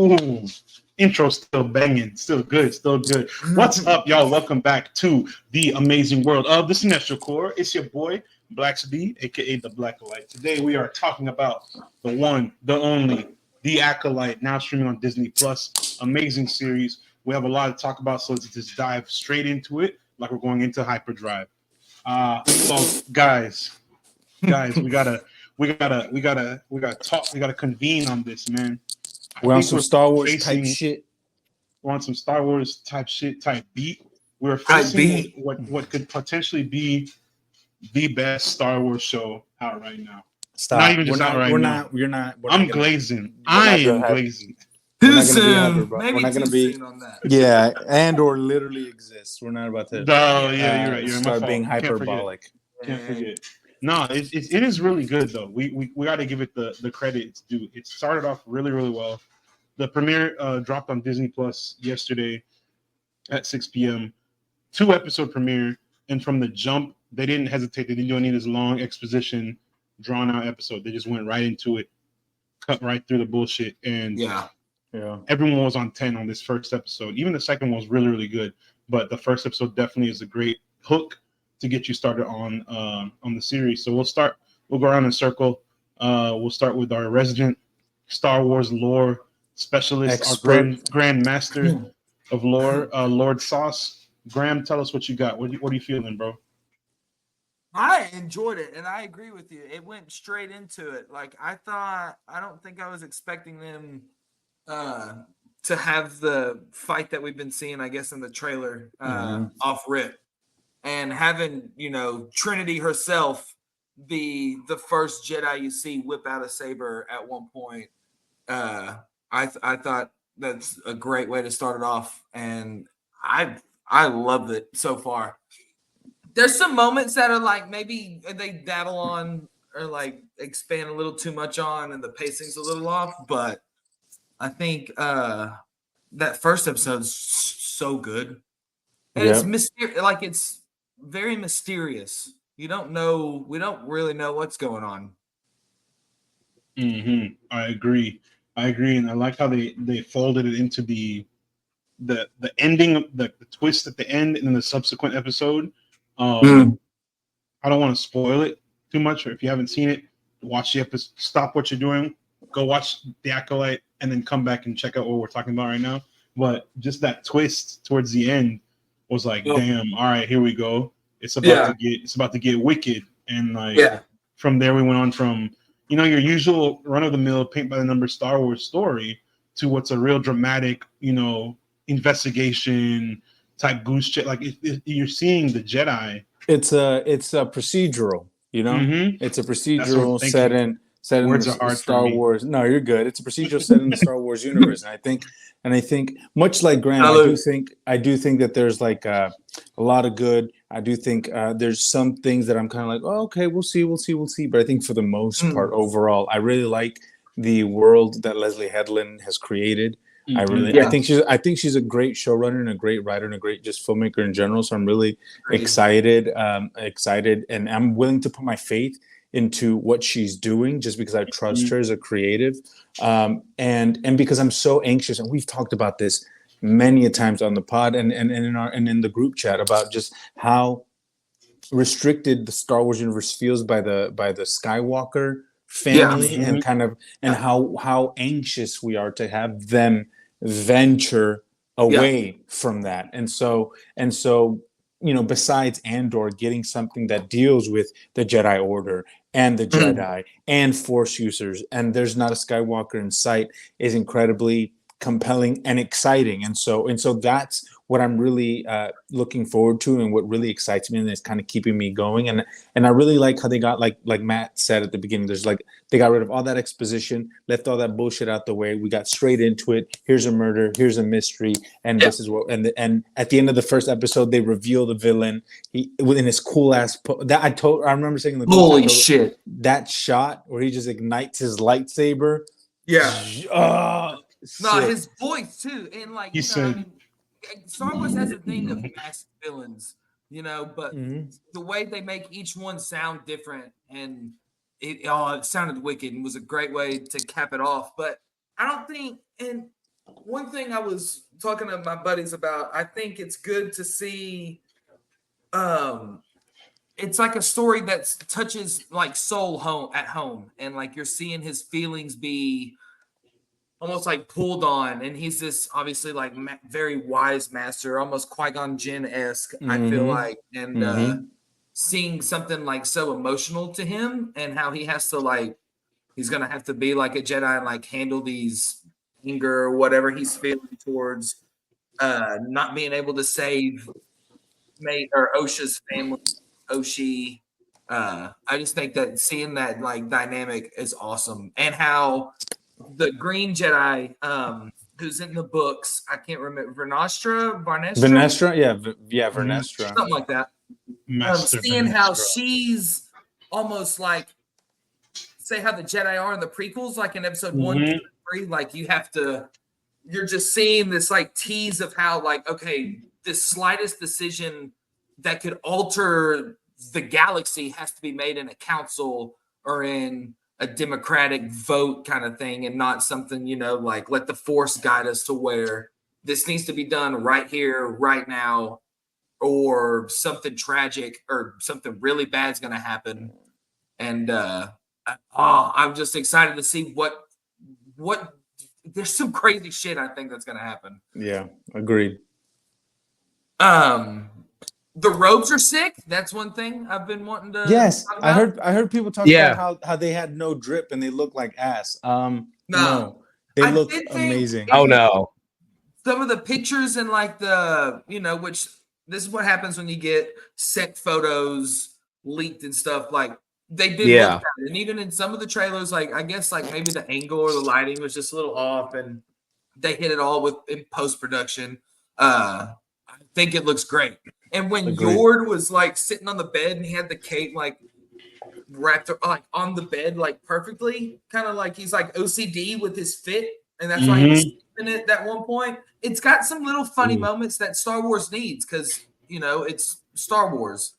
Ooh, intro still banging, still good, still good. What's up, y'all? Welcome back to the amazing world of the Cinestro Core. It's your boy Blacksby, aka the Blackolite. Today we are talking about the one, the only, the Acolyte, now streaming on Disney Plus. Amazing series. We have a lot to talk about, so let's just dive straight into it, like we're going into hyperdrive. So guys, we gotta talk. We gotta convene on this, man. I We're on think some we're Star Wars facing, type shit. we're on some Star Wars type shit, type beat. We're Type facing beat. what could potentially be the best Star Wars show out right now. Stop. Not even just out right now. We're not. I'm glazing. we're not I am gonna have- glazing. We're Too not gonna be hyper, soon. bro. Maybe We're not too gonna be. soon on that. Yeah, and or literally exists. We're not about to. Oh, yeah, you're right. You're start my being fault. hyperbolic. Can't forget. No, it is really good though. We got to give it the credit it's due. It started off really well. The premiere dropped on Disney Plus yesterday at 6 p.m. 2-episode premiere, and from the jump, they didn't hesitate. They didn't do any of this long exposition, drawn out episode. They just went right into it, cut right through the bullshit, and Yeah. everyone was on 10 on this first episode. Even the second one was really good, but the first episode definitely is a great hook to get you started on the series. So we'll go around in a circle. We'll start with our resident Star Wars lore specialist, Expert. our grand master of lore, Lord Sauce. Graham, tell us what you got. What are you feeling, bro? I enjoyed it, and I agree with you. It went straight into it. Like I don't think I was expecting them to have the fight that we've been seeing, I guess, in the trailer off rip. And having, Trinity herself be the first Jedi you see whip out a saber at one point. I thought that's a great way to start it off, and I loved it so far. There's some moments that are like maybe they dabble on or like expand a little too much on, and the pacing's a little off. But I think that first episode's so good, and it's mysterious. Like it's very mysterious. We don't really know what's going on. I agree, and I like how they folded it into the ending, the twist at the end, and then the subsequent episode. I don't want to spoil it too much, or if you haven't seen it, watch the episode. Stop what you're doing, go watch the Acolyte, and then come back and check out what we're talking about right now. But just that twist towards the end was like, damn, all right, here we go. It's about to get wicked, and from there we went on from your usual run of the mill paint by the numbers Star Wars story to what's a real dramatic investigation type goose shit. Like you're seeing the Jedi. It's a procedural. It's a procedural set in the Star Wars. No, you're good. It's a procedural set in the Star Wars universe, and I think much like Graham, I do think that there's like a lot of good. I do think there's some things that I'm kind of like, oh, okay, we'll see. But I think for the most part, overall, I really like the world that Leslie Headland has created. I think she's a great showrunner and a great writer and a great just filmmaker in general. So I'm really excited, and I'm willing to put my faith into what she's doing just because I trust her as a creative, and because I'm so anxious. And we've talked about this many a times on the pod and in the group chat about just how restricted the Star Wars universe feels by the Skywalker family, and kind of how anxious we are to have them venture away from that. And so besides Andor getting something that deals with the Jedi Order and the Jedi and Force users, and there's not a Skywalker in sight, is incredibly compelling and exciting. And so that's what I'm really looking forward to, and what really excites me, and is kind of keeping me going. And I really like how they got like Matt said at the beginning. There's like they got rid of all that exposition, left all that bullshit out the way. We got straight into it. Here's a murder. Here's a mystery, and this is what. And at the end of the first episode, they reveal the villain. He within his cool ass. I remember saying the holy shit, that shot where he just ignites his lightsaber. His voice too, and like Star Wars has a thing of masked villains, but the way they make each one sound different, and it sounded wicked and was a great way to cap it off. But I don't think, and one thing I was talking to my buddies about, I think it's good to see it's like a story that touches like soul home at home, and like you're seeing his feelings be almost like pulled on, and he's this obviously like very wise master, almost Qui-Gon Jinn-esque, I feel like, and seeing something like so emotional to him, and how he has to like, he's gonna have to be like a Jedi and like handle these anger or whatever he's feeling towards not being able to save mate or Osha's family, Oshi. I just think that seeing that like dynamic is awesome, and how the Green Jedi, who's in the books, I can't remember, Vernestra, Vernestra, something like that. Seeing how she's almost like, say how the Jedi are in the prequels, like in episode 1, 2, and 3, like you're just seeing this like tease of how like, okay, the slightest decision that could alter the galaxy has to be made in a council or in a democratic vote kind of thing, and not something, like let the force guide us to where this needs to be done right here, right now, or something tragic or something really bad is going to happen. And I'm just excited to see what there's some crazy shit I think that's going to happen. Yeah, agreed. The robes are sick. That's one thing I've been wanting to. Yes, I heard people talk about how they had no drip and they look like ass. No, they look amazing. Oh no! Some of the pictures and like the which this is what happens when you get set photos leaked and stuff. Like they did look bad. And even in some of the trailers, like I guess like maybe the angle or the lighting was just a little off, and they hit it all in post production. I think it looks great. And when Yord was like sitting on the bed and he had the cape like wrapped like on the bed like perfectly, kind of like he's like OCD with his fit, and that's why he's in it at one point. It's got some little funny moments that Star Wars needs, because it's Star Wars.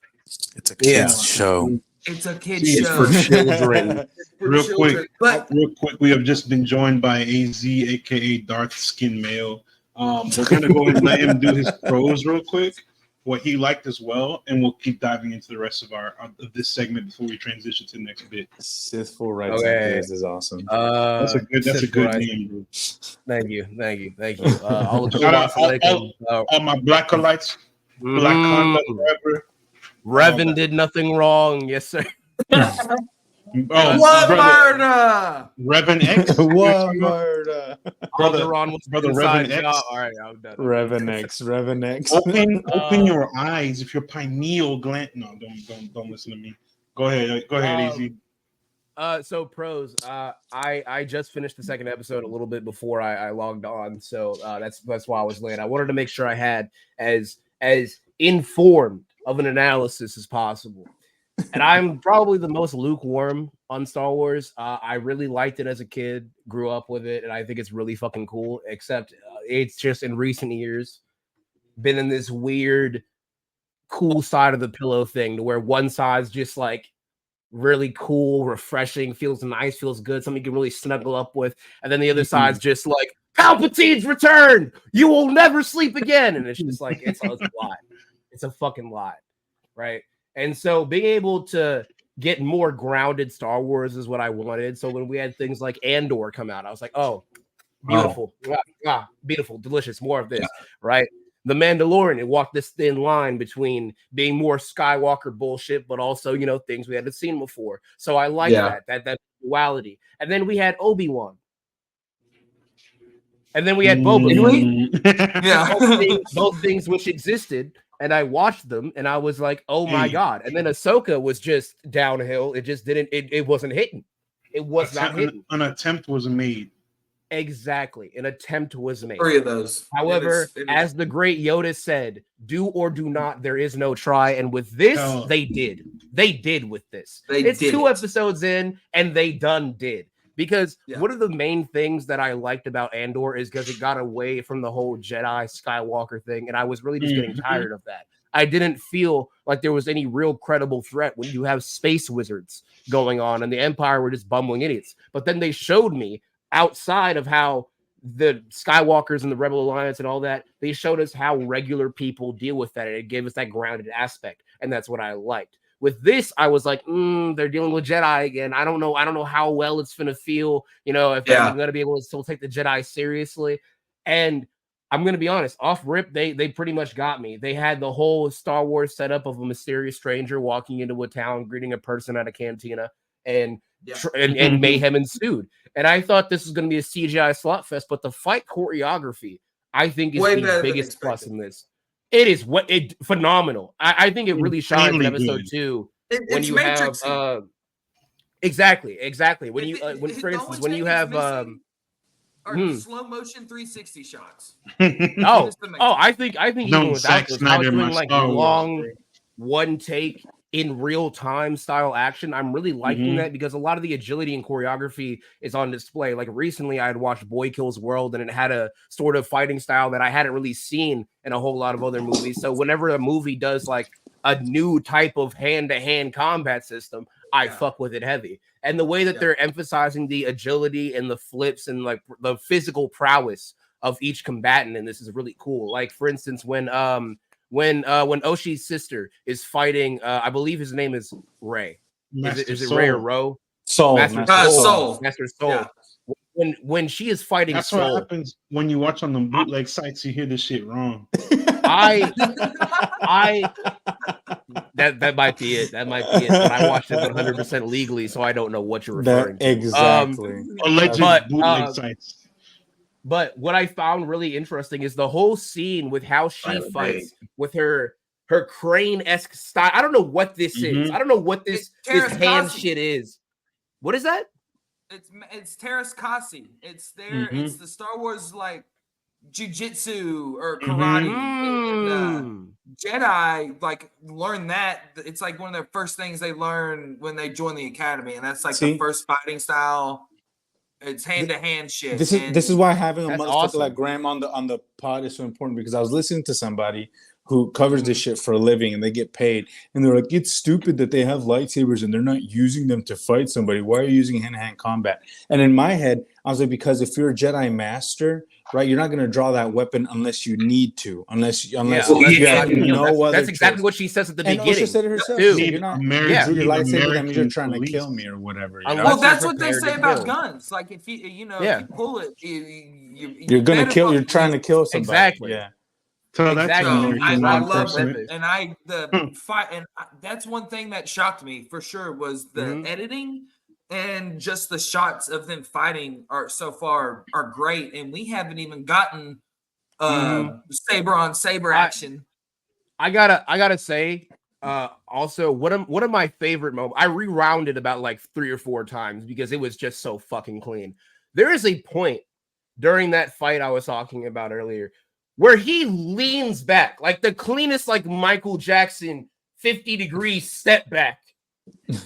It's a kids show. It's a kids show for children. Real quick, we have just been joined by AZ, aka Darth Skin Mail. We're gonna go and let him do his pros real quick, what he liked as well, and we'll keep diving into the rest of of this segment before we transition to the next bit. Sithful Rights is awesome. That's a good name, bro. Thank you. All my Blackolites, Black conduct forever. Revan did nothing wrong, yes sir. What murder? Revan X. What murder? Brother Revan X. All right, I'm done. Revan X. Open your eyes if your pineal gland. No, don't listen to me. Go ahead, Easy. So pros. I just finished the second episode a little bit before I logged on, so that's why I was late. I wanted to make sure I had as informed of an analysis as possible. And I'm probably the most lukewarm on Star Wars. I really liked it as a kid, grew up with it, and I think it's really fucking cool. Except it's just in recent years been in this weird, cool side of the pillow thing, to where one side's just like really cool, refreshing, feels nice, feels good, something you can really snuggle up with, and then the other side's just like, Palpatine's return! You will never sleep again! And it's just like, it's a lie. It's a fucking lie, right? And so being able to get more grounded Star Wars is what I wanted. So when we had things like Andor come out, I was like, oh, beautiful. Beautiful, delicious, more of this, right? The Mandalorian, it walked this thin line between being more Skywalker bullshit, but also, things we hadn't seen before. So I like that duality. And then we had Obi-Wan. And then we had Boba. Both things which existed. And I watched them, and I was like, "Oh my god!" And then Ahsoka was just downhill. It just didn't. It wasn't hitting. It was not hitting. An attempt was made. Exactly, an attempt was made. 3 of those. However, as the great Yoda said, "Do or do not. There is no try." And with this, they did. They did with this. It's 2 episodes in, and they done did. Because one of the main things that I liked about Andor is because it got away from the whole Jedi Skywalker thing, and I was really just getting tired of that. I didn't feel like there was any real credible threat when you have space wizards going on, and the Empire were just bumbling idiots. But then they showed me outside of how the Skywalkers and the Rebel Alliance and all that, they showed us how regular people deal with that. And it gave us that grounded aspect. And that's what I liked. With this, I was like, they're dealing with Jedi again. I don't know how well it's going to feel, if I'm going to be able to still take the Jedi seriously. And I'm going to be honest, off rip, they pretty much got me. They had the whole Star Wars setup of a mysterious stranger walking into a town, greeting a person at a cantina, and mayhem ensued. And I thought this was going to be a CGI slot fest, but the fight choreography, I think, is the biggest plus in this. It is phenomenal. I think it really shines in episode 2 when you have exactly when you for instance when you have slow motion 360 shots. I think even without this, I was doing like long one take in real time style action. I'm really liking that because a lot of the agility and choreography is on display. Like recently I had watched Boy Kills World and it had a sort of fighting style that I hadn't really seen in a whole lot of other movies. So whenever a movie does like a new type of hand-to-hand combat system, I fuck with it heavy. And the way that they're emphasizing the agility and the flips and like the physical prowess of each combatant in this is really cool. Like for instance, when Oshi's sister is fighting, I believe his name is Ray. Is it Ray or Ro? Soul. Master Soul. Yeah. When she is fighting, that's Soul, what happens when you watch on the bootleg sites. You hear this shit wrong. That might be it. That might be it. But I watched it 100% legally, so I don't know what you're referring to. Exactly. Alleged bootleg sites. But what I found really interesting is the whole scene with how she fights with her crane-esque style. I don't know what this is. I don't know what this hand shit is. What is that? It's Terrace Kasi. It's there. It's the Star Wars like jiu-jitsu or karate. And, Jedi like learn that. It's like one of the first things they learn when they join the academy, and that's like the first fighting style. It's hand-to-hand shit. This is why having a motherfucker like Graham on the pod is so important, because I was listening to somebody who covers this shit for a living and they get paid, and they're like, it's stupid that they have lightsabers and they're not using them to fight somebody. Why are you using hand-to-hand combat? And in my head, I was like, because if you're a Jedi master, right, you're not going to draw that weapon unless you need to, unless you have no other. That's exactly what she says at the beginning. And she said it herself. Too. So you're not your lightsaber. That means you're trying to kill me or whatever. Well, that's what they say about guns. Like if you pull it, you're gonna kill. You're trying to kill somebody. Exactly. Yeah. So that's I love it, and the fight, and that's one thing that shocked me for sure was the editing. And just the shots of them fighting are so far are great, and we haven't even gotten saber on saber action. I gotta say, also one of my favorite moments. I rewound it about like 3 or 4 times because it was just so fucking clean. There is a point during that fight I was talking about earlier where he leans back like the cleanest, like Michael Jackson 50-degree step back.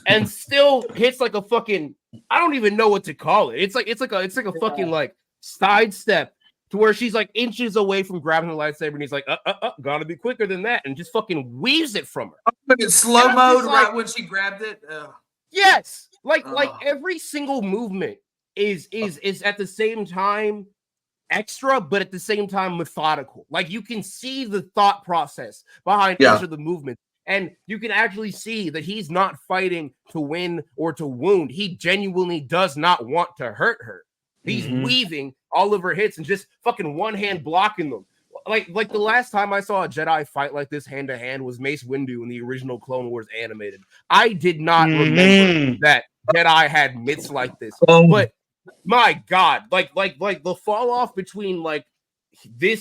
And still hits like a fucking, I don't even know what to call it. It's like a fucking like sidestep to where she's like inches away from grabbing the lightsaber, and he's like, gotta be quicker than that, and just fucking weaves it from her. But in slow mode, right when she grabbed it. Yes, like every single movement is at the same time extra, but at the same time methodical. Like you can see the thought process behind each of the movements. And you can actually see that he's not fighting to win or to wound. He genuinely does not want to hurt her. He's weaving all of her hits and just fucking one hand blocking them. Like the last time I saw a Jedi fight like this hand to hand was Mace Windu in the original Clone Wars animated. I did not remember that Jedi had mitts like this. But my God, like the fall off between like the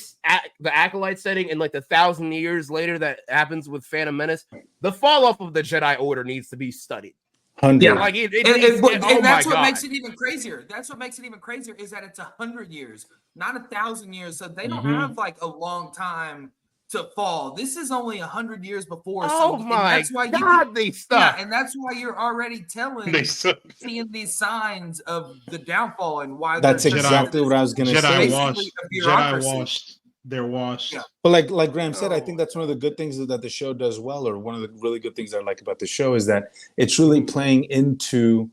Acolyte setting and like the 1,000 years later that happens with Phantom Menace, the fall off of the Jedi Order needs to be studied. 100. Yeah, like and that's what makes it even crazier. That's what makes it even crazier is that it's 100 years, not 1,000 years. So they don't have like a long time to fall. This is only 100 years before. Oh my God, they stuck. Yeah, and that's why you're already seeing these signs of the downfall and why. That's exactly what I was going to say. Jedi washed. They're washed. Yeah. But like Graham said, I think that's one of the good things that the show does well, or one of the really good things I like about the show is that it's really playing into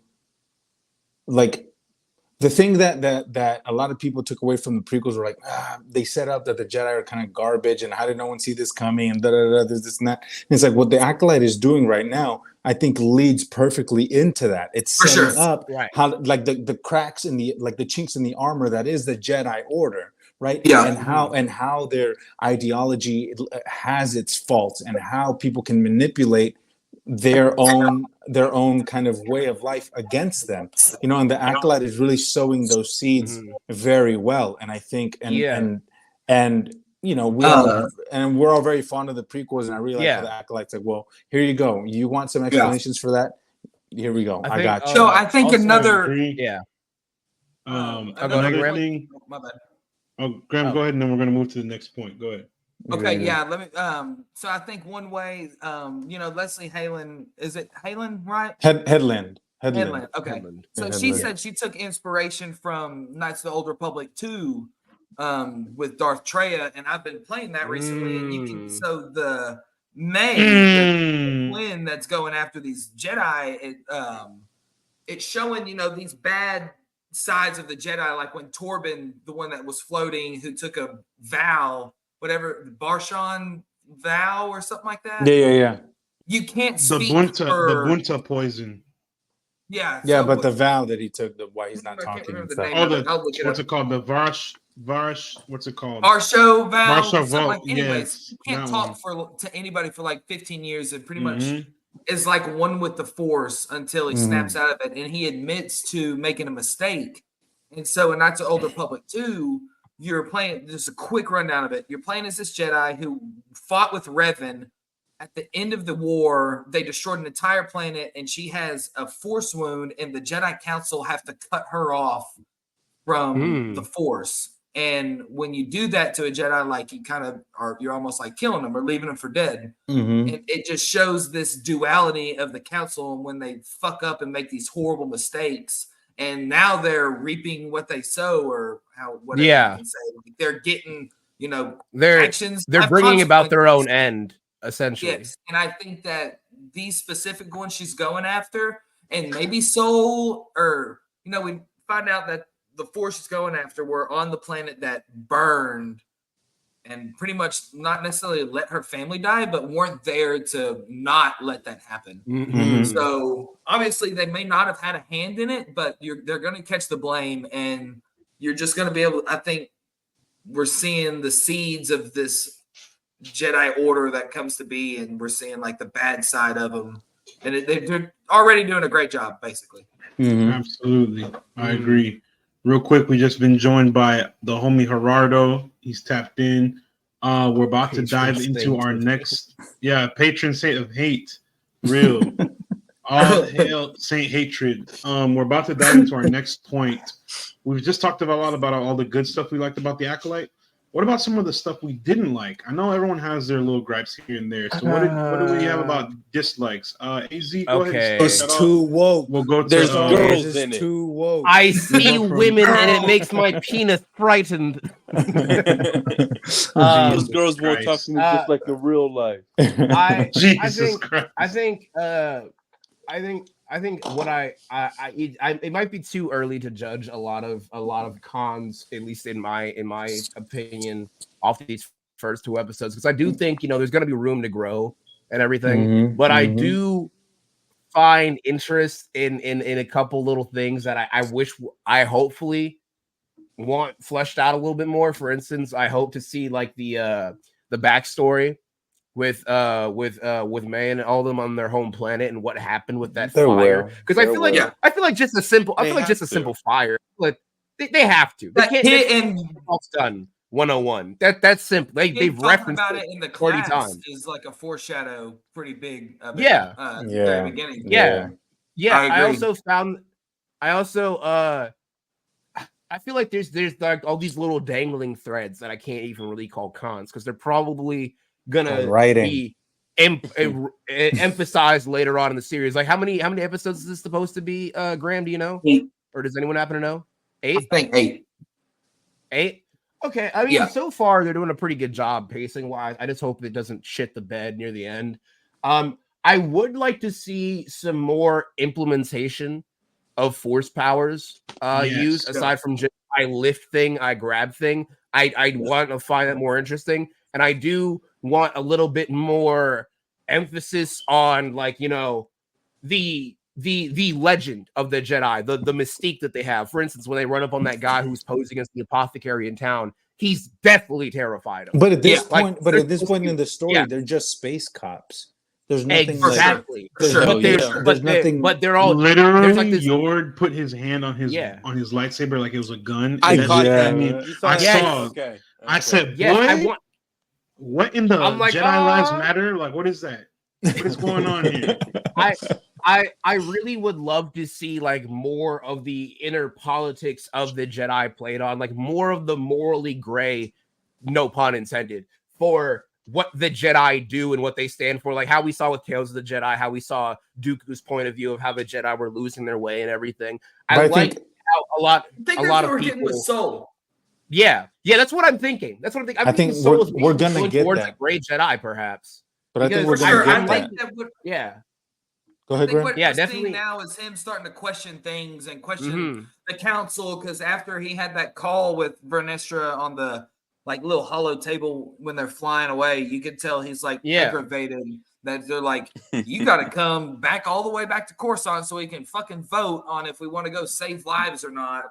like the thing that a lot of people took away from the prequels were like, they set up that the Jedi are kind of garbage, and how did no one see this coming, and this and that. And it's like what the Acolyte is doing right now, I think leads perfectly into that. It's setting up how like the cracks in the like the chinks in the armor that is the Jedi Order, right? Yeah, and how their ideology has its faults, and how people can manipulate their own kind of way of life against them, and the Acolyte is really sowing those seeds very well. And I think and we're all very fond of the prequels, and I really like how the Acolyte's like, well, here you go, you want some explanations for that, here we go, I got you. So I think another another thing, my bad. Graham, go ahead, and then we're going to move to the next point. Go ahead. Okay, let me so I think one way Leslie Halen, is it Halen, right? Headland. Okay. Headland. So she said she took inspiration from Knights of the Old Republic 2 with Darth Treya, and I've been playing that recently, and you can the twin that's going after these Jedi, it's showing these bad sides of the Jedi, like when Torben, the one that was floating, who took a vow, whatever, Barshan vow or something like that. Yeah. You can't speak the Bunta poison. Yeah. Yeah, but the vow that he took, why he's not talking. What's it called? The Varsh. What's it called? Varsho vow. Varsho vow. Anyways, you can't talk to anybody for like 15 years. It pretty much is like one with the Force until he snaps out of it, and he admits to making a mistake. And so in Knights of the Old Republic 2, you're playing, just a quick rundown of it. You're playing as this Jedi who fought with Revan. At the end of the war, they destroyed an entire planet, and she has a Force wound, and the Jedi Council have to cut her off from the Force. And when you do that to a Jedi, like you're almost like killing them or leaving them for dead. And it just shows this duality of the Council, and when they fuck up and make these horrible mistakes. And now they're reaping what they sow, or whatever you can say. Like they're getting, their actions. They're bringing about their own end, essentially. Yes, and I think that these specific ones she's going after, and maybe Soul, or we find out that the Force is going after were on the planet that burned, and pretty much not necessarily let her family die, but weren't there to not let that happen. So obviously they may not have had a hand in it, but they're going to catch the blame, and you're just going to be able. I think we're seeing the seeds of this Jedi Order that comes to be, and we're seeing like the bad side of them, and they're already doing a great job, basically. Absolutely, I agree. Real quick, we just been joined by the homie Gerardo. He's tapped in. We're about to dive into our next, patron saint of hate. Real. All hail Saint Hatred. We're about to dive into our next point. We've just talked about a lot about all the good stuff we liked about the Acolyte. What about some of the stuff we didn't like? I know everyone has their little gripes here and there. So what do we have about dislikes? AZ, go ahead. It's too woke. We'll go to there's girls in it. Too woke. I see women and it makes my penis frightened. Those girls won't talk to me just like in real life. I think what it might be too early to judge a lot of cons, at least in my opinion, off these first 2 episodes, because I do think there's going to be room to grow and everything, but I do find interest in a couple little things that I hopefully want fleshed out a little bit more. For instance, I hope to see like the backstory with May and all of them on their home planet, and what happened with that fire. Because I feel like just a simple fire. Like they have to. They can't. It's done 101. That's simple. They've referenced about it in the class 40 times. Is like a foreshadow, pretty big. At the very beginning. Yeah. I feel like there's like all these little dangling threads that I can't even really call cons, because they're probably gonna be emphasized later on in the series. Like how many episodes is this supposed to be, Graham? Do you know? 8. Or does anyone happen to know? 8? I think 8. 8? Okay. I mean, so far they're doing a pretty good job pacing wise. I just hope it doesn't shit the bed near the end. I would like to see some more implementation of Force powers use aside from just I lift thing, I grab thing. I want to find that more interesting, and I do want a little bit more emphasis on like the legend of the Jedi, the mystique that they have. For instance, when they run up on that guy who's posing as the apothecary in town, he's deathly terrified of him. But at this point in the story, they're just space cops. There's nothing exactly. There's nothing. But they're all literally. Like Yord put his hand on his lightsaber like it was a gun. I caught that. I mean, I saw. Okay. I said, "Boy, what in the Jedi Lives Matter? Like, what is that? What is going on here?" I really would love to see like more of the inner politics of the Jedi played on, like more of the morally gray, no pun intended, for what the Jedi do and what they stand for, like how we saw with Tales of the Jedi, how we saw Dooku's point of view of how the Jedi were losing their way and everything. I like how a lot of people with Soul. Yeah, that's what I'm thinking. That's what I'm thinking. I think we're gonna get that. A gray Jedi, perhaps. But I think we're gonna get that. Yeah. Go ahead, Graham. What we're seeing now is him starting to question things and question the council, because after he had that call with Vernestra on the like little hollow table when they're flying away, you could tell he's like aggravated that they're like, you got to come back all the way back to Coruscant so we can fucking vote on if we want to go save lives or not.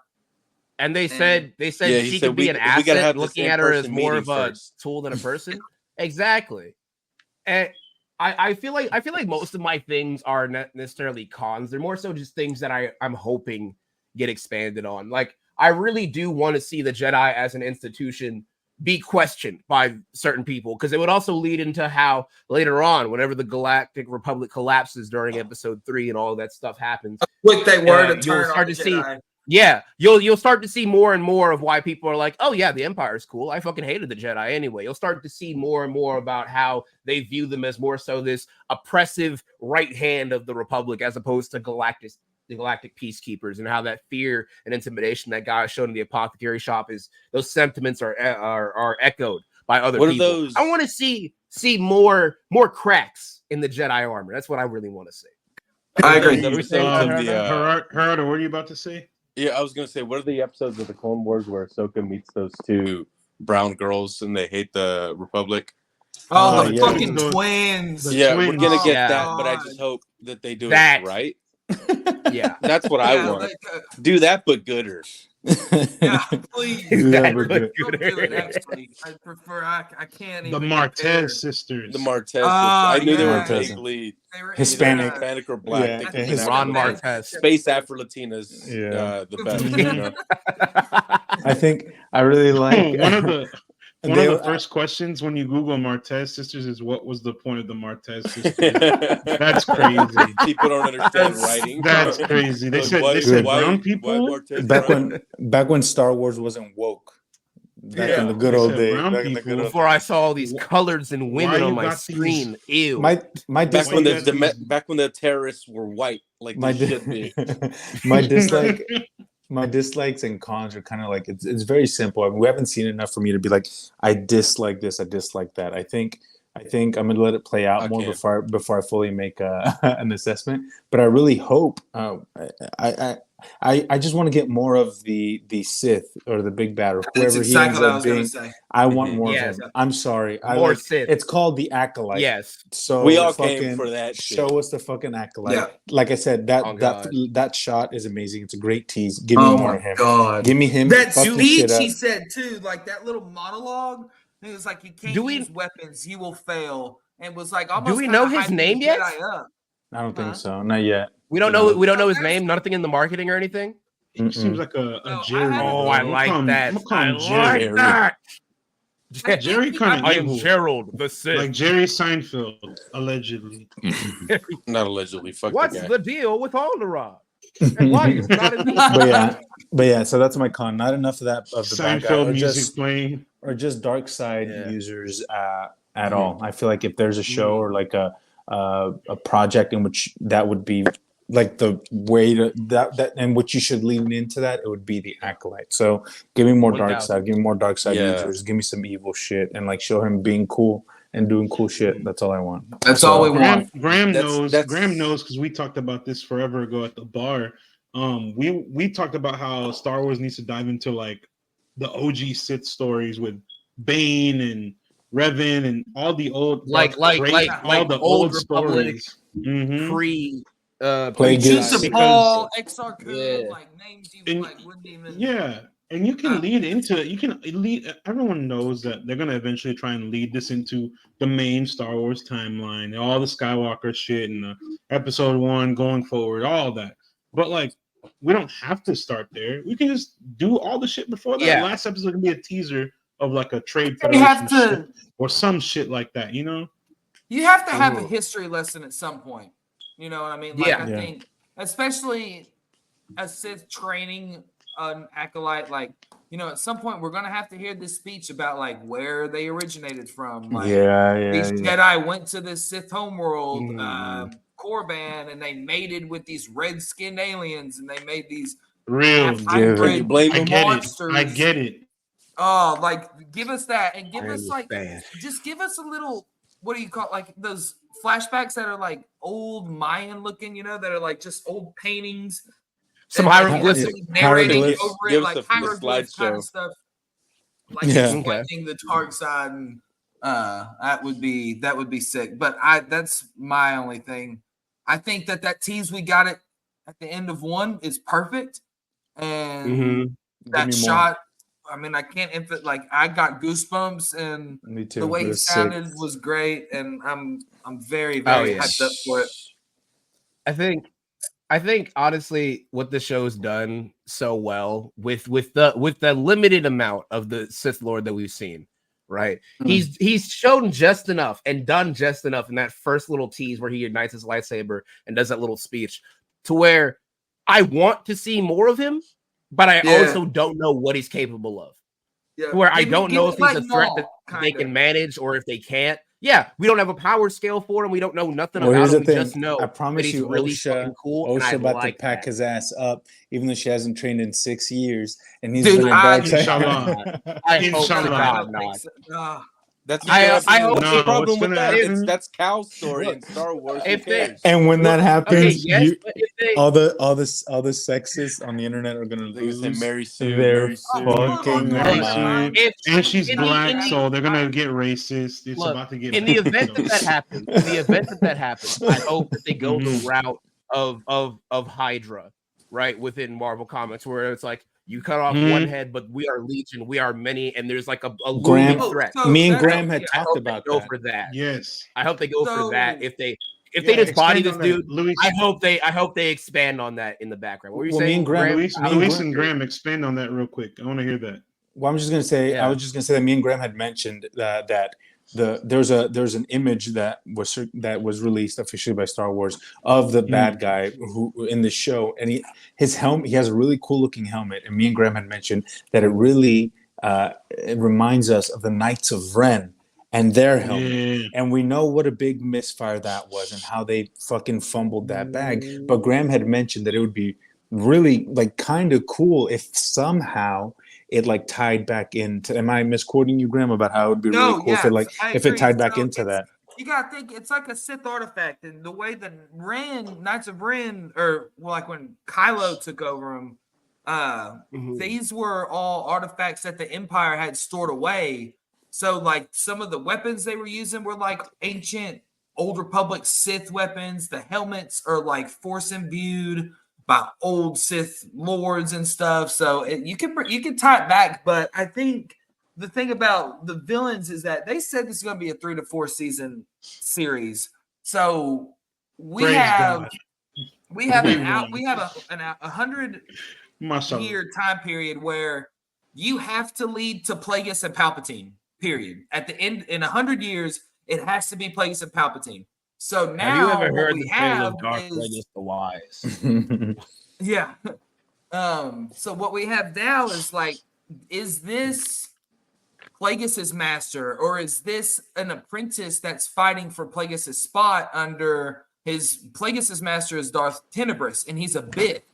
And they said she could be an asset, looking at her as more of a tool than a person. Exactly. And I feel like most of my things are not necessarily cons. They're more so just things that I'm hoping get expanded on. Like I really do want to see the Jedi as an institution be questioned by certain people, because it would also lead into how later on, whenever the Galactic Republic collapses during Episode 3 and all of that stuff happens, quick they were to turn you'll start to see. Yeah, you'll start to see more and more of why people are like, oh yeah, the Empire is cool. I fucking hated the Jedi anyway. You'll start to see more and more about how they view them as more so this oppressive right hand of the Republic as opposed to the galactic peacekeepers, and how that fear and intimidation that guy showed in the apothecary shop is those sentiments are echoed by other people. I want to see more cracks in the Jedi armor. That's what I really want to see. I agree. Gerardo, what are you about to say? Yeah, I was going to say, what are the episodes of the Clone Wars where Ahsoka meets those two brown girls and they hate the Republic? Oh, the fucking twins. We're going to get that, but I just hope that they do it right. Yeah, that's what I want. Do that, but gooder. Yeah, please. Don't do it next week. I prefer. I can't even. The Martez sisters. The Martez sisters. I knew they were bleed. Hispanic or black. Ron Martez. Space Afro-Latinas. The best. You know? I think I really like one of the first questions when you Google Martez sisters is, what was the point of the Martez sisters? That's crazy. People don't understand writing. That's crazy. They said brown people. Back when Star Wars wasn't woke. Back in the good old days. Before I saw all these colors and women on my screen. Ew. My back when the terrorists were white, like my should be. My dislikes and cons are kind of like it's very simple. I mean, we haven't seen enough for me to be like, I dislike this, I dislike that. I think I'm gonna let it play out more before I fully make an assessment. But I really hope I just want to get more of the Sith or the big bad or whoever he ends up being. I want more of him. I'm sorry. More Sith. It's called the Acolyte. Yes. So we all came for that. Show us the fucking Acolyte. Yeah. Like I said, that shot is amazing. It's a great tease. Give me more of him. God. Give me him. That speech he said too, like that little monologue. It was like, you can't use weapons, you will fail. And was like, almost. Do we know his name yet? I don't think so. Not yet. We don't know his name. Nothing in the marketing or anything. He seems like a Jerry. I like that. I like that. Jerry kind of. I am Gerald the Sith. Like Jerry Seinfeld, allegedly. Not allegedly. Fuck. What's the deal with Alderaan? And why is not in the But yeah. So that's my con. Not enough of that of the Seinfeld music playing, or just dark side users at all. I feel like if there's a show or like a project in which that would be like the way to that in which you should lean into that, it would be the Acolyte. So give me more dark side, give me more dark side users, give me some evil shit, and like show him being cool and doing cool shit. That's all I want. That's all we want. Graham knows because we talked about this forever ago at the bar. We talked about how Star Wars needs to dive into like the OG Sith stories with Bane and Revan and all the old like all the old old Republic stories. Mm-hmm. pre Plagueis. Paul, Exar Kun, Yeah. like names you And- like wouldn't even. Yeah, and you can lead into it. You can lead. Everyone knows that they're gonna eventually try and lead this into the main Star Wars timeline, all the Skywalker shit, and Episode 1 going forward, all that. But like, we don't have to start there. We can just do all the shit before that. Yeah. Last episode can be a teaser of like a trade You have federation to. shit or some shit like that. You know? You have to have a history lesson at some point. You know what I mean? Like Yeah. I think, especially a Sith training an acolyte, like, you know, at some point we're gonna have to hear this speech about like where they originated from. Like, these Jedi went to this Sith homeworld, Korban, and they mated with these red-skinned aliens, and they made these Real. hybrid you blame I get monsters. it. I get it. Oh, like give us that, and give I us like understand. just give us a little. What do you call it? Like those flashbacks that are like old Mayan looking, you know, that are like just old paintings. Some and, like, hieroglyphics. actually narrating Hieroglyphs. over it, Give us like the hieroglyphs kind slideshow. of stuff. Like Yeah. explaining the dark side, and that would be sick. But that's my only thing. I think that tease we got it at the end of 1 is perfect, and that shot. I mean, I can't like I got goosebumps, and Me too. the way It he was sounded sick. was great, and I'm very yeah. hyped up for it. I think honestly, what the show's done so well with the limited amount of the Sith Lord that we've seen, right? He's shown just enough and done just enough in that first little tease where he ignites his lightsaber and does that little speech to where I want to see more of him, but I also don't know what he's capable of. Yeah. Where I don't know if he's like a threat Maul, that they can manage or if they can't. Yeah, we don't have a power scale for him. We don't know nothing Well, about here's him. the We thing. just know I promise that he's you, really fucking cool. And I Osha about like to pack that. his ass up, even though she hasn't trained in 6 years, and he's Dude, been in dark Inshallah. I hope to Inshallah. God not. That's I hope No, the problem what's with gonna that. happen- That's Cal's story in Star Wars. Who If they- cares? And when that happens, yes, but if they all the sexists on the internet are gonna They're gonna say lose Mary Sue, their Mary Sue. fucking Mary mind. Sue. if And she's in the- black, in the- so they're gonna get racist. It's Look, about to get in the bad, event so. that happens, I hope that they go the route of Hydra, right, within Marvel Comics, where it's like you cut off one head, but we are Legion, we are many, and there's like a looming Graham, threat. me and Graham had I talked hope about they go that. for that. Yes. I hope they go for that. If they Yeah, just body expand this on that. dude, Luis, I hope they expand on that in the background. What were you Well, saying? me and Graham- Luis and Graham, expand on that real quick. I want to hear that. Well, I'm just gonna say, I was just gonna say that me and Graham had mentioned that there's an image that was released officially by Star Wars of the bad guy who in the show, and his helmet, he has a really cool looking helmet, and me and Graham had mentioned that it really it reminds us of the Knights of Ren and their helmet, and we know what a big misfire that was and how they fucking fumbled that bag. But Graham had mentioned that it would be really like kind of cool if somehow it like tied back into. Am I misquoting you, Graham, about how it would be really cool if it tied back into that? You gotta think it's like a Sith artifact, and the way the Knights of Ren, or like when Kylo took over them, these were all artifacts that the Empire had stored away. So like some of the weapons they were using were like ancient Old Republic Sith weapons. The helmets are like Force imbued by old Sith lords and stuff. So you can tie it back, but I think the thing about the villains is that they said this is going to be a 3 to 4 season series. So we have a 100-year time period where you have to lead to Plagueis and Palpatine. Period. At the end, in 100 years, it has to be Plagueis and Palpatine. So now, have you ever heard the tale of Darth Plagueis the Wise? Yeah. So what we have now is like, is this Plagueis' master, or is this an apprentice that's fighting for Plagueis' spot under Plagueis' master is Darth Tenebris, and he's a bit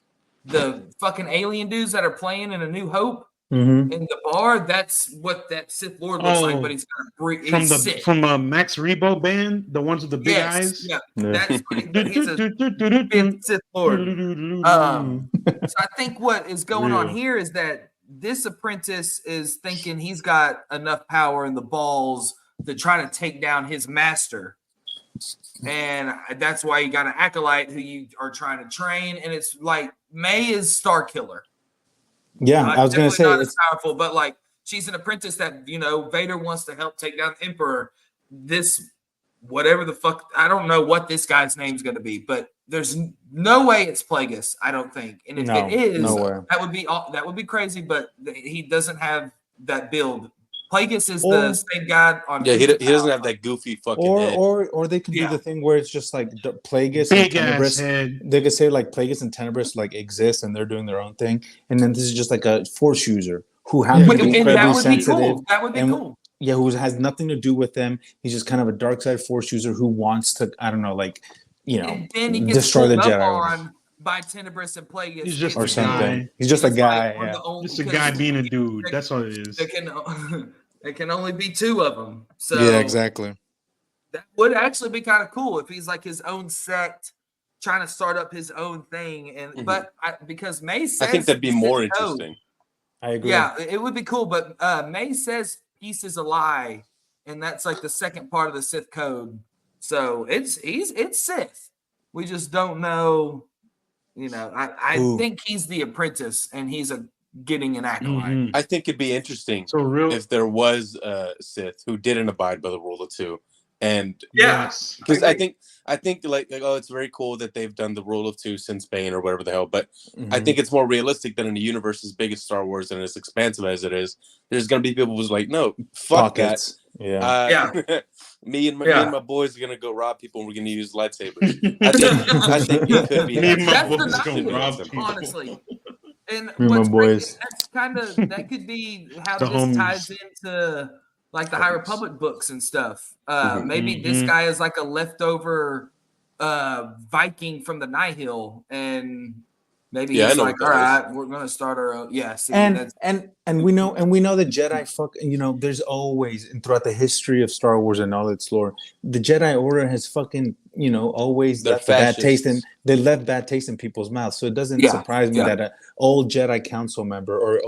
the fucking alien dudes that are playing in A New Hope. in the bar, that's what that Sith Lord looks like, but he's gonna breathe. From Max Rebo band, the ones with the big eyes. Yeah, that's but he's a fifth Sith Lord. So I think what is going on here is that this apprentice is thinking he's got enough power in the balls to try to take down his master. And that's why you got an acolyte who you are trying to train. And it's like May is Star Killer. Yeah, I was going to say it's powerful, but like she's an apprentice that, Vader wants to help take down the Emperor. This, whatever the fuck, I don't know what this guy's name's going to be, but there's no way it's Plagueis, I don't think. And if it is, that would be crazy, but he doesn't have that build. Plagueis is the same god on. Yeah, he doesn't have that goofy fucking head. Or they could do the thing where it's just like Plagueis and Tenebris. They could say like Plagueis and Tenebris like exist and they're doing their own thing, and then this is just like a Force user who happens to be incredibly sensitive. That would be cool. Yeah, who has nothing to do with them. He's just kind of a dark side Force user who wants to, I don't know, like and then he gets destroy the Jedi. On by Tenebris and Plagueis. He's just or something. He's just a guy. Just a guy being a dude. That's all it is. There can only be two of them. So yeah, exactly. That would actually be kind of cool if he's like his own sect, trying to start up his own thing. And because May says, I think that'd be more interesting. I agree. Yeah, it would be cool. But May says peace is a lie, and that's like the second part of the Sith code. So it's Sith. We just don't know. I think he's the apprentice, and he's getting an acolyte. I think it'd be interesting if there was a Sith who didn't abide by the rule of two, and because I think like it's very cool that they've done the rule of two since Bane or whatever the hell, but I think it's more realistic that in a universe as big as Star Wars and as expansive as it is, there's gonna be people who's like, no, fuck that. Me and my boys are gonna go rob people and we're gonna use lightsabers. I think it could be. Me and my boys gonna rob people. Honestly. And what's crazy, that could be how this ties into like the High Republic books and stuff. Maybe this guy is like a leftover Viking from the Nihil, and maybe he's like, all right, we're gonna start our own. And we know the Jedi there's always, and throughout the history of Star Wars and all its lore, the Jedi Order has fucking always left bad taste in. They left bad taste in people's mouths. So it doesn't surprise me that an old Jedi Council member or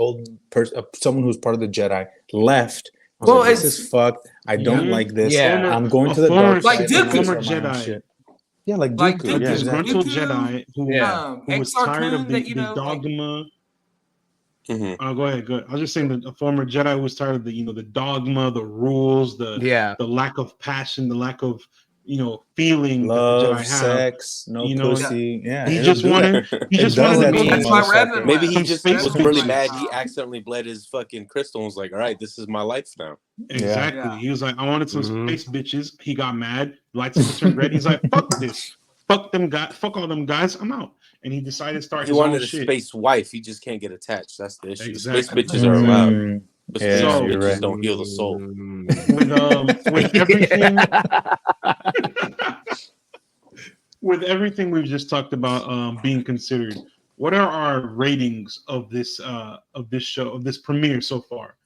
someone who's part of the Jedi left. This is fucked. I don't like this. Yeah. I'm going to the dark side. Like former Jedi. Yeah, like Dooku. Disgruntled Jedi who was tired of the dogma. Go ahead. Good. I was just saying that a former Jedi who was tired of the dogma, the rules, the lack of passion, the lack of feeling, love, that the Jedi sex, pussy. Yeah, he just wanted. That's my revenue. Maybe he just was really mad. He accidentally bled his fucking crystal and was like, "All right, this is my life now." Exactly. Yeah. He was like, "I wanted some space bitches." He got mad. Lightsaber turned red. He's like, "Fuck this. Fuck them guys. Fuck all them guys. I'm out." And he decided to start. He wanted a space wife. He just can't get attached. That's the issue. Exactly. Space bitches are allowed. But space bitches don't heal the soul. With everything. With everything we've just talked about being considered, what are our ratings of this show, of this premiere so far?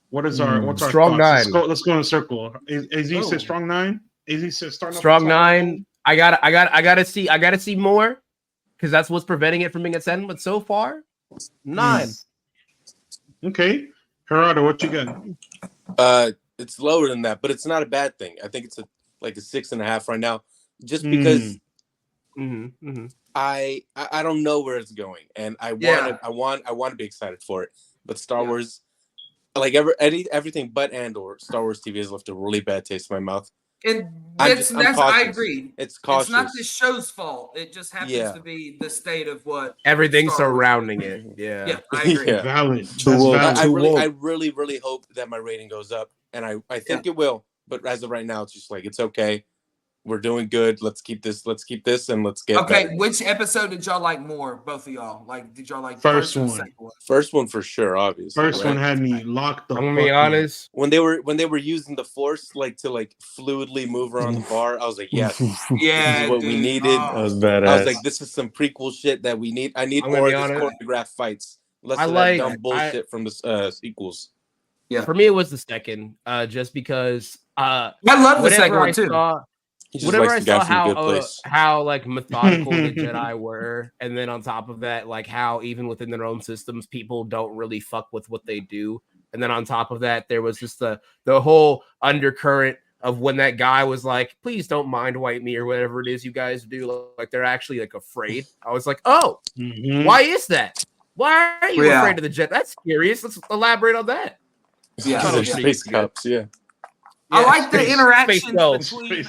What's our strong thoughts? 9? Let's go in a circle. Az said strong 9. Az said strong 9. I gotta see more because that's what's preventing it from being a 10. But so far, 9. Okay, Gerardo, what you got? It's lower than that, but it's not a bad thing. I think it's a 6.5 right now. Just because I don't know where it's going, and I want to be excited for it. But Star Wars, like everything but Andor, Star Wars TV has left a really bad taste in my mouth. And I agree. It's cautious. It's not the show's fault. It just happens to be the state of what everything surrounding it. Yeah, I agree. Valid. I really, really hope that my rating goes up, and I think it will. But as of right now, it's just like it's okay. We're doing good. Let's keep this, and let's get better. Which episode did y'all like more? Both of y'all. Like, did y'all like first one? Second one? First one for sure, obviously. First one had me locked up. I'm gonna be honest. When they were using the Force to fluidly move around the bar, I was like, yes, this is what we needed. That was badass. I was like, this is some prequel shit that we need. I need more of these choreographed fights Less of that dumb bullshit from the sequels. Yeah. For me, it was the second, just because I love the second one too. Whenever I saw how like methodical the Jedi were, and then on top of that, like how even within their own systems, people don't really fuck with what they do. And then on top of that, there was just the whole undercurrent of when that guy was like, "Please don't mind wipe me" or whatever it is you guys do. Like they're actually like afraid. I was like, "Oh, why is that? Why are you afraid of the Jedi? That's curious. Let's elaborate on that." Yeah, space cops. Yeah. I like the interactions between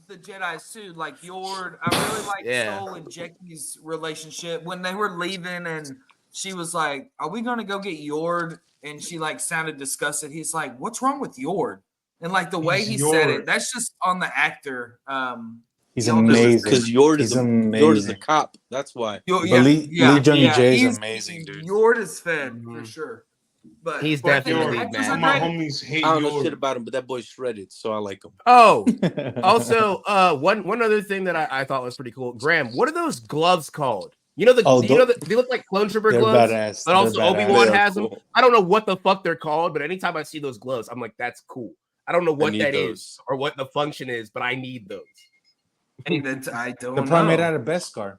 the Jedi's too. Like Yord, I really like Sol and Jackie's relationship when they were leaving, and she was like, "Are we gonna go get Yord?" And she like sounded disgusted. He's like, "What's wrong with Yord?" And like the way he said it, that's just on the actor. He's amazing. Because Yord is a cop. That's why. Lee Jung-jae is amazing, dude. Yord is fed for sure. But he's definitely mad. My homies hate I don't know shit about him, but that boy's shredded, so I like him. Oh, also, one other thing that I thought was pretty cool. Graham, what are those gloves called? You know they look like clone trooper gloves, badass. But also Obi-Wan has them. I don't know what the fuck they're called, but anytime I see those gloves, I'm like, that's cool. I don't know what that is or what the function is, but I need those. I don't know. They're probably made out of Beskar.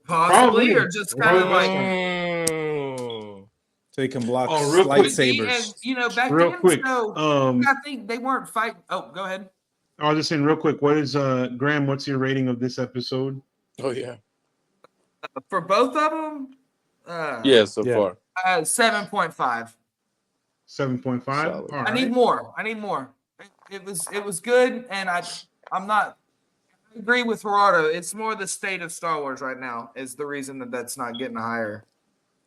Possibly, or just kind of like so you can block lightsabers. And, back real then, quick. I think they weren't fighting. Oh, go ahead. I was just saying real quick. What is Graham? What's your rating of this episode? Oh yeah. For both of them. So far. 7.5. 7.5. I need more. It was good, and I agree with Gerardo. It's more the state of Star Wars right now is the reason that's not getting a higher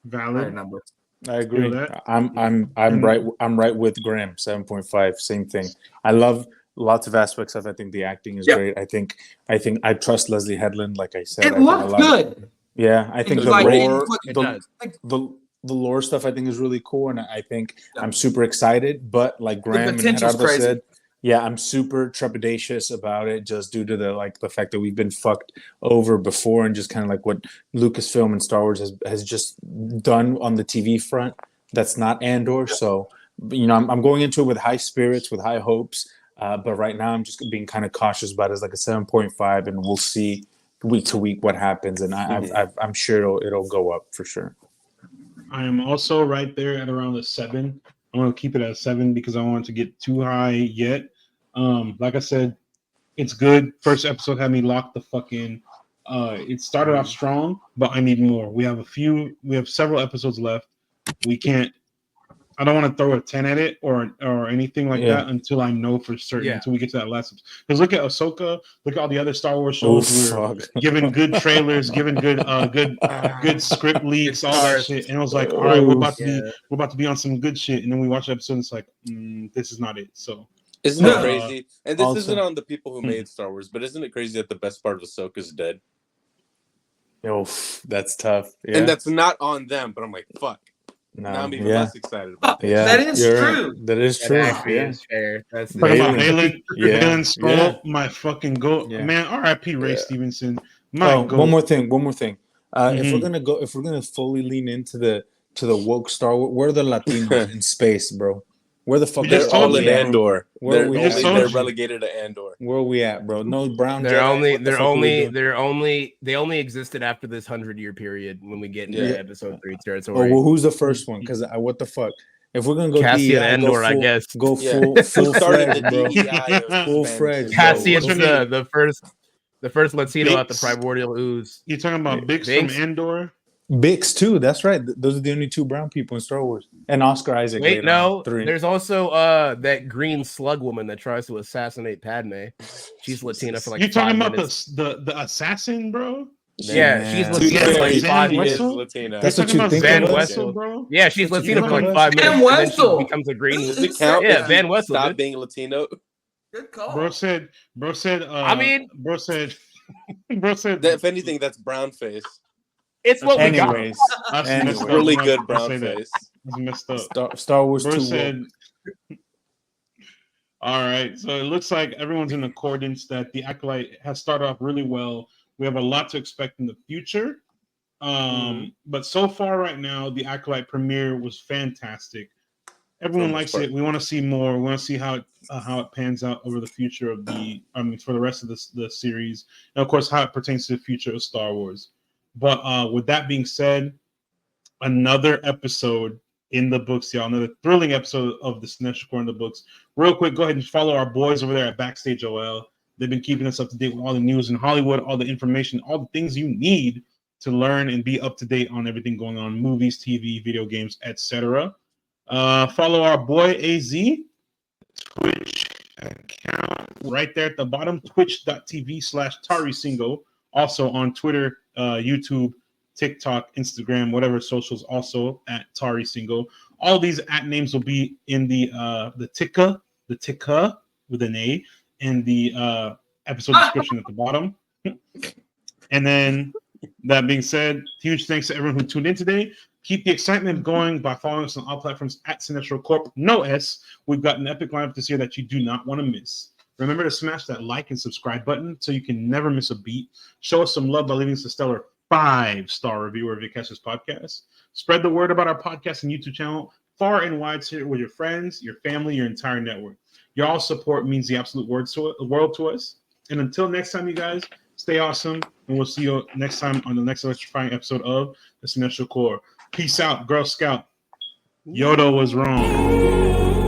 number. I agree. I'm right with Graham. 7.5. Same thing. I love lots of aspects of it. I think the acting is great. I think I trust Leslie Headland. Like I said, it looked good. Yeah, I think the lore stuff I think is really cool, and I think I'm super excited. But like Graham and Gerardo said, I'm super trepidatious about it, just due to the fact that we've been fucked over before, and just kind of like what Lucasfilm and Star Wars has just done on the TV front. That's not Andor, so I'm going into it with high spirits, with high hopes. But right now I'm just being kind of cautious about it. It's like a 7.5, and we'll see week to week what happens, and I'm sure it'll go up for sure. I am also right there at around a 7. I'm gonna keep it at 7 because I don't want it to get too high yet. Like I said, it's good. First episode had me locked the fuck in. It started off strong, but I need more. We have several episodes left. I don't want to throw a 10 at it or anything like that until I know for certain. Until we get to that last episode. Because look at Ahsoka, look at all the other Star Wars shows. We're giving good trailers, giving good script leaks, all that shit. And I was like, all right, we're about to be on some good shit. And then we watch the episode, and it's like, this is not it. So isn't it crazy? And this isn't on the people who made Star Wars, but isn't it crazy that the best part of Ahsoka is dead? That's tough. Yeah. And that's not on them, but I'm like, fuck. No, now I'm even less excited about it. That is true. Right. That is true. That is fair. That's talking about Balin Skull, my fucking goat. Man, R.I.P. Ray Stevenson. One more thing. If we're gonna fully lean into the woke Star Wars, where are the Latinos in space, bro? Where the fuck? They're all in Andor. They're relegated to Andor. Where are we at, bro? No brown. They only existed after this 100-year period when we get into episode 3 territory. Oh, well, who's the first one? Because what the fuck? If we're gonna go Cassian Andor, I guess go full fledged, bro. Full fledged. Cassian's the first Latino at the primordial ooze. You talking about Bix from Andor? Bix too. That's right. Those are the only 2 brown people in Star Wars, and Oscar Isaac. Wait, no. There's also that green slug woman that tries to assassinate Padme. She's Latina for like. You talking about the assassin, bro? Yeah, she's Latina for like 5 minutes. That's what you think Van about, Wessel, bro? Yeah, she's Latina for like 5 minutes. Van Wessel becomes a green. Does it count? Yeah, Van Wessel. Stop being Latino. Good call. Bro said. Bro said. That, if anything, that's brown face. It's what we got. Anyways, really good brown face. Messed up. Star Wars Bro 2 said. All right, so it looks like everyone's in accordance that the Acolyte has started off really well. We have a lot to expect in the future. But so far right now, the Acolyte premiere was fantastic. Everyone likes it. We want to see more. We want to see how it pans out over the future of for the rest of the series, and of course how it pertains to the future of Star Wars. But with that being said, another episode in the books, y'all. Another thrilling episode of the Cinestro Corps in the books. Real quick, go ahead and follow our boys over there at Backstage OL. They've been keeping us up to date with all the news in Hollywood, all the information, all the things you need to learn and be up to date on everything going on, movies, TV, video games, etc. Follow our boy AZ Twitch account right there at the bottom, twitch.tv/TariSingo. Also on Twitter, YouTube, TikTok, Instagram, whatever socials, also at TariSingo. All these at names will be in the ticker with an A in the episode description at the bottom. And then that being said, huge thanks to everyone who tuned in today. Keep the excitement going by following us on all platforms at Cinestro Corp. No S. We've got an epic lineup this year that you do not want to miss. Remember to smash that like and subscribe button so you can never miss a beat. Show us some love by leaving us a stellar 5-star review wherever you catch this podcast. Spread the word about our podcast and YouTube channel far and wide with your friends, your family, your entire network. Your all support means the absolute world to us. And until next time, you guys, stay awesome, and we'll see you next time on the next electrifying episode of the Cinestro Corps. Peace out, Girl Scout. Yoda was wrong.